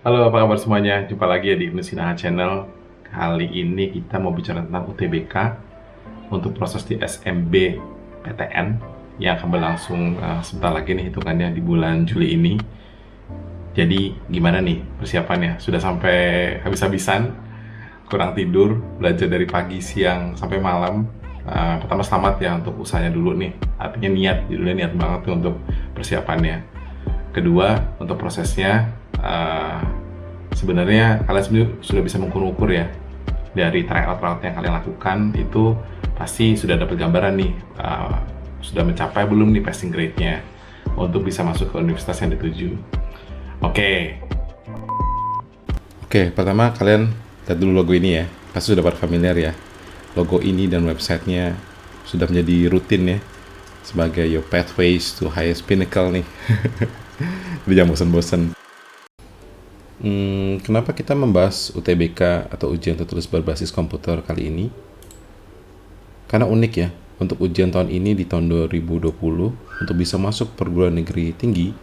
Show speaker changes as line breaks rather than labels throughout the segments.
Halo, apa kabar semuanya? Jumpa lagi ya di Nusinah Channel. Kali ini kita mau bicara tentang UTBK untuk proses di SMB PTN yang akan berlangsung sebentar lagi nih hitungannya di bulan Juli ini. Jadi gimana nih persiapannya? Sudah sampai habis-habisan, kurang tidur, belajar dari pagi, siang, sampai malam. Pertama selamat ya untuk usahanya dulu nih. Artinya niat, judulnya niat banget tuh untuk persiapannya. Kedua, untuk prosesnya, sebenarnya kalian sendiri sudah bisa mengukur-ukur ya dari tryout yang kalian lakukan itu pasti sudah dapat gambaran nih sudah mencapai belum nih passing grade-nya untuk bisa masuk ke universitas yang dituju. Oke. Oke, pertama kalian lihat dulu logo ini ya. Pasti sudah pada familiar ya. Logo ini dan websitenya sudah menjadi rutin ya sebagai your pathways to highest pinnacle nih. Jadi jangan bosan-bosan. Kenapa kita membahas UTBK atau ujian tertulis berbasis komputer kali ini? Karena unik ya, untuk ujian tahun ini di tahun 2020, untuk bisa masuk perguruan negeri tinggi,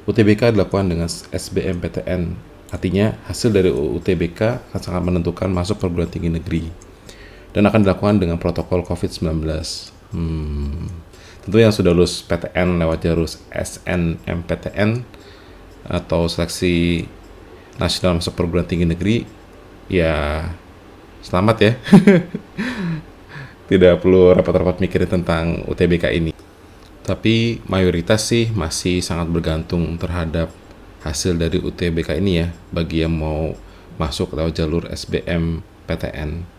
UTBK dilakukan dengan SBMPTN. Artinya, hasil dari UTBK akan sangat menentukan masuk perguruan tinggi negeri. Dan akan dilakukan dengan protokol COVID-19. Tentu yang sudah lulus PTN lewat jalur SNMPTN atau seleksi nasional masuk perguruan tinggi negeri, ya selamat ya. Tidak perlu repot-repot mikirin tentang UTBK ini. Tapi mayoritas sih masih sangat bergantung terhadap hasil dari UTBK ini ya, bagi yang mau masuk lewat jalur SBM PTN.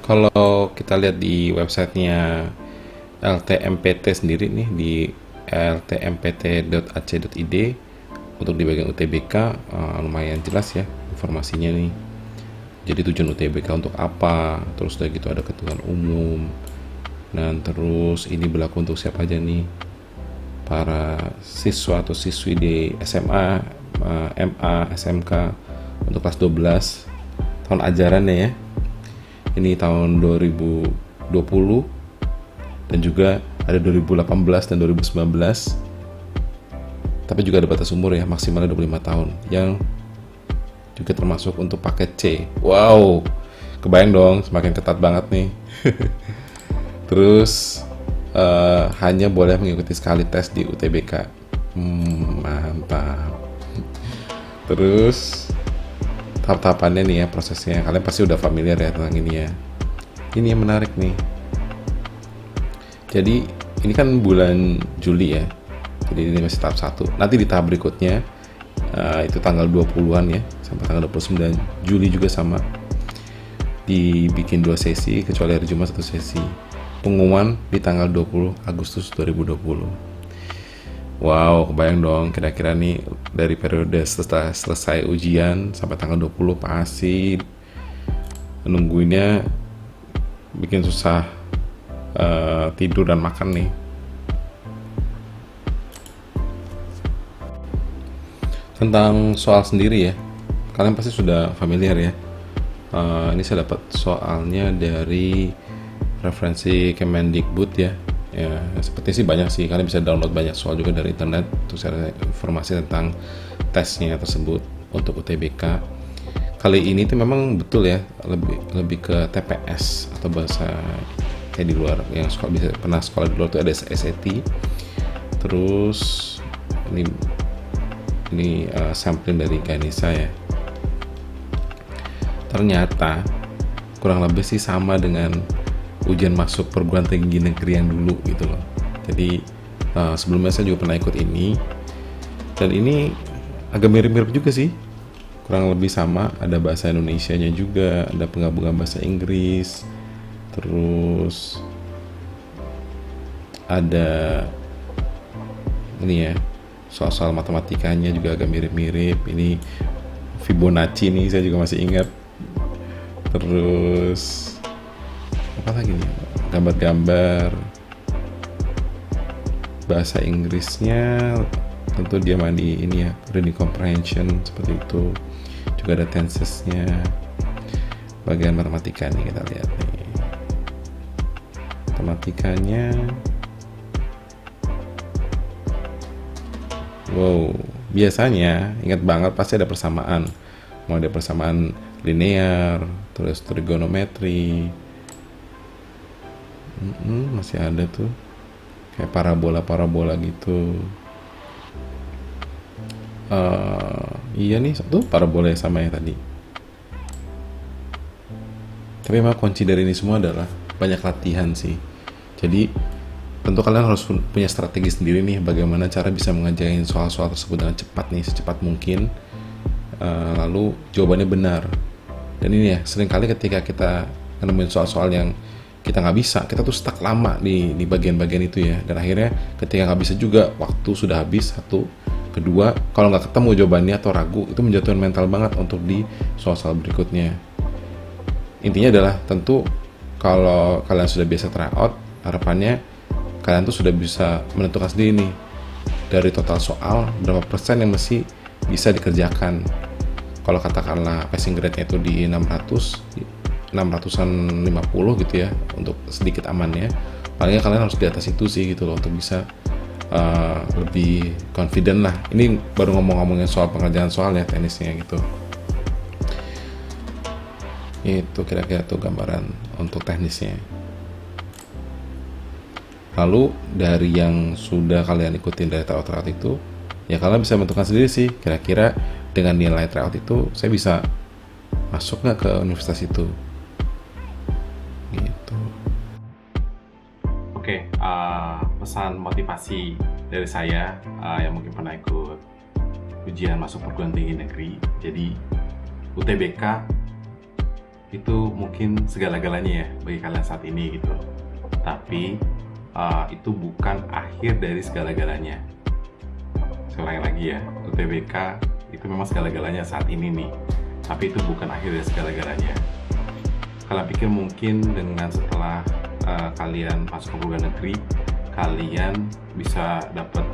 Kalau kita lihat di websitenya LTMPT sendiri nih, di ltmpt.ac.id, untuk di bagian UTBK lumayan jelas ya informasinya nih. Jadi tujuan UTBK untuk apa, terus udah gitu ada ketentuan umum, dan terus ini berlaku untuk siapa aja nih, para siswa atau siswi di SMA, MA, SMK untuk kelas 12 tahun ajarannya ya. Ini tahun 2020 dan juga ada 2018 dan 2019. Tapi juga ada batas umur ya, maksimalnya 25 tahun, yang juga termasuk untuk paket C. Wow, kebayang dong, semakin ketat banget nih. Terus hanya boleh mengikuti sekali tes di UTBK. Mantap. Terus tahap-tahapannya nih ya, prosesnya kalian pasti udah familiar ya tentang ini ya. Ini yang menarik nih. Jadi ini kan bulan Juli ya, jadi ini masih tahap 1. Nanti di tahap berikutnya itu tanggal 20-an ya, sampai tanggal 29 Juli juga sama, dibikin 2 sesi, kecuali hari Jumat 1 sesi. Pengumuman di tanggal 20 Agustus 2020. Wow, kebayang dong kira-kira nih dari periode setelah selesai ujian sampai tanggal 20 pasti nungguinnya bikin susah tidur dan makan nih. Tentang soal sendiri ya, kalian pasti sudah familiar ya. Ini saya dapat soalnya dari referensi Kemendikbud ya. Ya, seperti sih banyak sih, kalian bisa download banyak soal juga dari internet untuk share informasi tentang tesnya tersebut untuk UTBK. Kali ini tuh memang betul ya, lebih ke TPS atau bahasa kayak di luar, yang sekolah bisa pernah sekolah di luar tuh ada SAT. Terus ini sampling dari Ganesha ya. Ternyata kurang lebih sih sama dengan ujian masuk perguruan tinggi negeri yang dulu gitu loh. Jadi sebelumnya saya juga pernah ikut ini, dan ini agak mirip-mirip juga sih, kurang lebih sama. Ada bahasa Indonesianya juga, ada penggabungan bahasa Inggris, terus ada ini ya, soal-soal matematikanya juga agak mirip-mirip. Ini Fibonacci nih saya juga masih ingat. Terus apa lagi nih, gambar-gambar. Bahasa Inggrisnya tentu dia mandi ini ya, reading comprehension seperti itu. Juga ada tensesnya. Bagian matematika nih kita lihat nih, matematikanya wow, biasanya ingat banget pasti ada persamaan, mau ada persamaan linear, terus trigonometri. Masih ada tuh kayak parabola gitu. Iya nih, satu parabola yang sama ya tadi. Tapi memang kunci dari ini semua adalah banyak latihan sih. Jadi tentu kalian harus punya strategi sendiri nih bagaimana cara bisa mengerjain soal-soal tersebut dengan cepat nih, secepat mungkin. Lalu jawabannya benar. Dan ini ya, seringkali ketika kita menemuin soal-soal yang kita nggak bisa, kita tuh stuck lama di bagian-bagian itu ya. Dan akhirnya ketika nggak bisa juga, waktu sudah habis, satu. Kedua, kalau nggak ketemu jawabannya atau ragu, itu menjatuhkan mental banget untuk di soal-soal berikutnya. Intinya adalah tentu kalau kalian sudah biasa try out, harapannya kalian tuh sudah bisa menentukan sendiri nih dari total soal berapa persen yang masih bisa dikerjakan. Kalau katakanlah passing grade-nya itu di 600-an 50 gitu ya, untuk sedikit amannya, palingnya kalian harus di atas itu sih gitu loh, untuk bisa lebih confident lah. Ini baru ngomongin soal pengerjaan soal ya, teknisnya gitu. Itu kira-kira tuh gambaran untuk teknisnya. Lalu dari yang sudah kalian ikutin dari tryout itu, ya kalian bisa menentukan sendiri sih, kira-kira dengan nilai tryout itu saya bisa masuk nggak ke universitas itu gitu. Oke, pesan motivasi dari saya yang mungkin pernah ikut ujian masuk perguruan tinggi negeri. Jadi UTBK itu mungkin segala-galanya ya bagi kalian saat ini gitu. Tapi itu bukan akhir dari segala-galanya. Saya ulangi lagi ya, UTBK itu memang segala-galanya saat ini nih, tapi itu bukan akhir dari segala-galanya. Kalian pikir mungkin dengan setelah kalian masuk ke perguruan negeri, kalian bisa dapat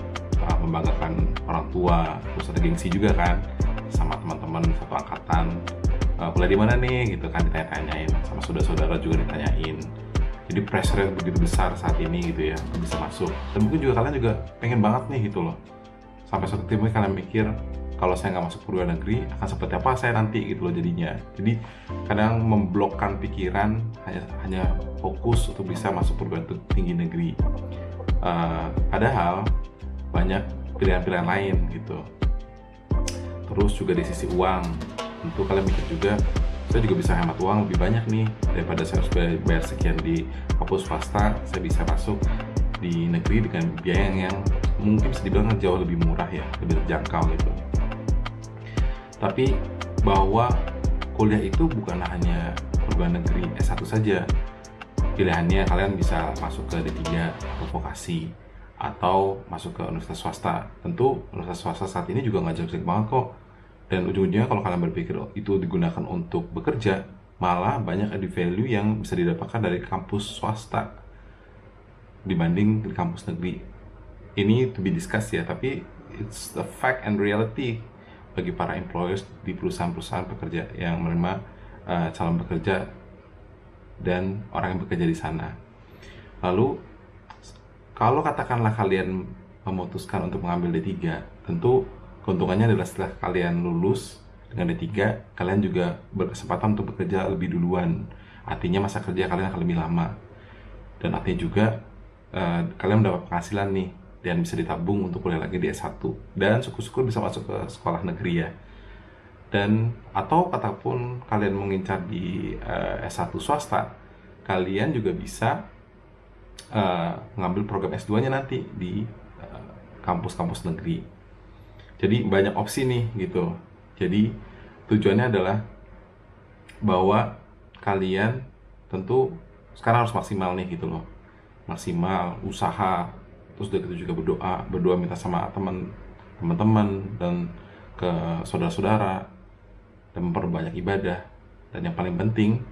membanggakan orang tua, terus ada gengsi juga kan sama teman-teman satu angkatan. Kuliah di mana nih gitu kan, ditanya-tanyain sama saudara-saudara juga ditanyain. Jadi pressure begitu besar saat ini gitu ya untuk bisa masuk. Dan mungkin juga kalian juga pengen banget nih gitu loh. Sampai suatu titik kalian mikir, kalau saya nggak masuk perguruan negeri akan seperti apa saya nanti gitu loh jadinya. Jadi kadang memblokkan pikiran, hanya fokus untuk bisa masuk perguruan tinggi negeri. Padahal banyak pilihan-pilihan lain gitu. Terus juga di sisi uang, tentu kalian mikir juga, saya juga bisa hemat uang lebih banyak nih daripada saya harus bayar sekian di kampus swasta. Saya bisa masuk di negeri dengan biaya yang mungkin bisa dibilang jauh lebih murah ya, lebih terjangkau gitu. Tapi bahwa kuliah itu bukan hanya perguruan negeri S1 saja. Pilihannya kalian bisa masuk ke D3 atau vokasi, atau masuk ke universitas swasta. Tentu universitas swasta saat ini juga nggak jelek-jelek banget kok. Dan ujung-ujungnya kalau kalian berpikir itu digunakan untuk bekerja, malah banyak added value yang bisa didapatkan dari kampus swasta dibanding di kampus negeri. Ini to be discussed ya, tapi it's the fact and reality bagi para employers di perusahaan-perusahaan pekerja yang menerima calon pekerja dan orang yang bekerja di sana. Lalu kalau katakanlah kalian memutuskan untuk mengambil D3, tentu keuntungannya adalah setelah kalian lulus dengan D3, kalian juga berkesempatan untuk bekerja lebih duluan. Artinya masa kerja kalian akan lebih lama. Dan artinya juga kalian mendapat penghasilan nih, dan bisa ditabung untuk kuliah lagi di S1. Dan syukur-syukur bisa masuk ke sekolah negeri ya. Dan atau ataupun kalian mengincar di S1 swasta, kalian juga bisa mengambil program S2-nya nanti di kampus-kampus negeri. Jadi banyak opsi nih gitu. Jadi tujuannya adalah bahwa kalian tentu sekarang harus maksimal nih gitu loh. Maksimal, usaha, terus dari itu juga berdoa minta sama teman-teman dan ke saudara-saudara, dan memperbanyak ibadah. Dan yang paling penting,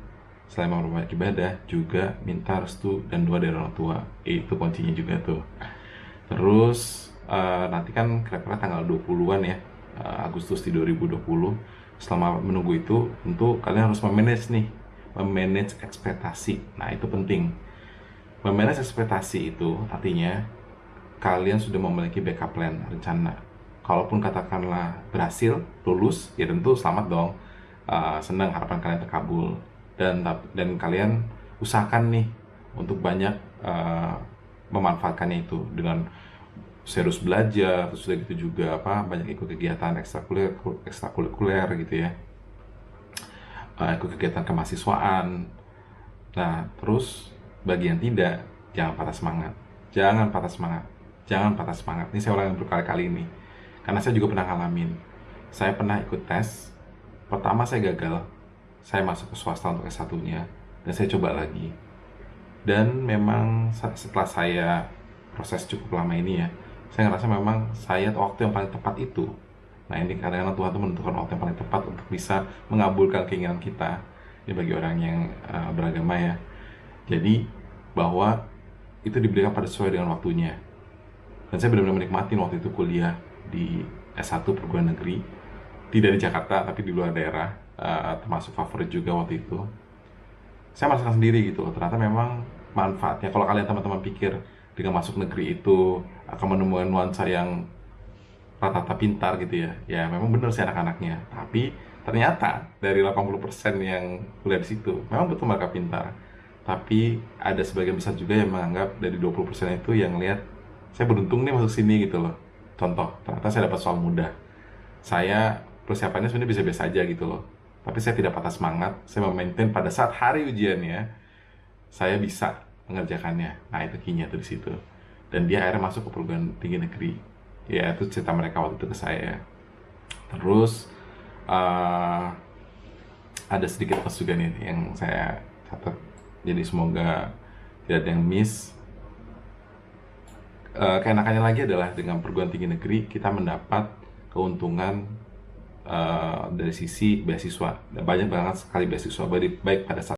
selain memperbanyak ibadah, juga minta restu dan doa dari orang tua. Itu kuncinya juga tuh. Terus nanti kan kira-kira tanggal 20-an ya, Agustus di 2020. Selama menunggu itu, tentu kalian harus memanage ekspektasi. Nah, itu penting. Memanage ekspektasi itu artinya kalian sudah memiliki backup plan, rencana. kalaupun katakanlah berhasil lulus, ya tentu selamat dong. Senang, harapan kalian terkabul, dan kalian usahakan nih untuk banyak memanfaatkannya itu dengan serius belajar, terus udah gitu juga banyak ikut kegiatan ekstrakurikuler gitu ya, ikut kegiatan kemahasiswaan. Nah, terus bagi yang tidak, jangan patah semangat. Jangan patah semangat. Jangan patah semangat. Ini saya ulangi berkali-kali ini. Karena saya juga pernah ngalamin. Saya pernah ikut tes. Pertama saya gagal. Saya masuk ke swasta untuk S1-nya. Dan saya coba lagi. Dan memang setelah saya proses cukup lama ini ya, saya ngerasa memang waktu yang paling tepat itu. Nah, ini kadang-kadang Tuhan tuh menentukan waktu yang paling tepat untuk bisa mengabulkan keinginan kita. Ini bagi orang yang beragama ya. Jadi bahwa itu diberikan pada sesuai dengan waktunya. Dan saya benar-benar menikmatin waktu itu kuliah di S1 perguruan negeri, tidak di Jakarta tapi di luar daerah, termasuk favorit juga waktu itu. Saya merasakan sendiri gitu loh, ternyata memang manfaatnya. Kalau kalian teman-teman pikir dengan masuk negeri itu akan menemukan nuansa yang rata-rata pintar gitu ya, ya memang benar sih anak-anaknya. Tapi ternyata dari 80% yang kuliah di situ, memang betul mereka pintar. Tapi ada sebagian besar juga yang menganggap dari 20% itu yang lihat, saya beruntung nih masuk sini gitu loh. Contoh, ternyata saya dapat soal mudah. Saya persiapannya sebenarnya biasa-biasa aja gitu loh. Tapi saya tidak patah semangat, saya memaintain pada saat hari ujiannya, saya bisa mengerjakannya. Nah, itu key-nya tuh di situ. Dan dia akhirnya masuk ke perguruan tinggi negeri. Ya, itu cerita mereka waktu itu ke saya. Terus ada sedikit plus juga nih yang saya catat. Jadi semoga tidak ada yang miss. Keenakannya lagi adalah dengan perguruan tinggi negeri kita mendapat keuntungan dari sisi beasiswa. Banyak banget sekali beasiswa, baik pada saat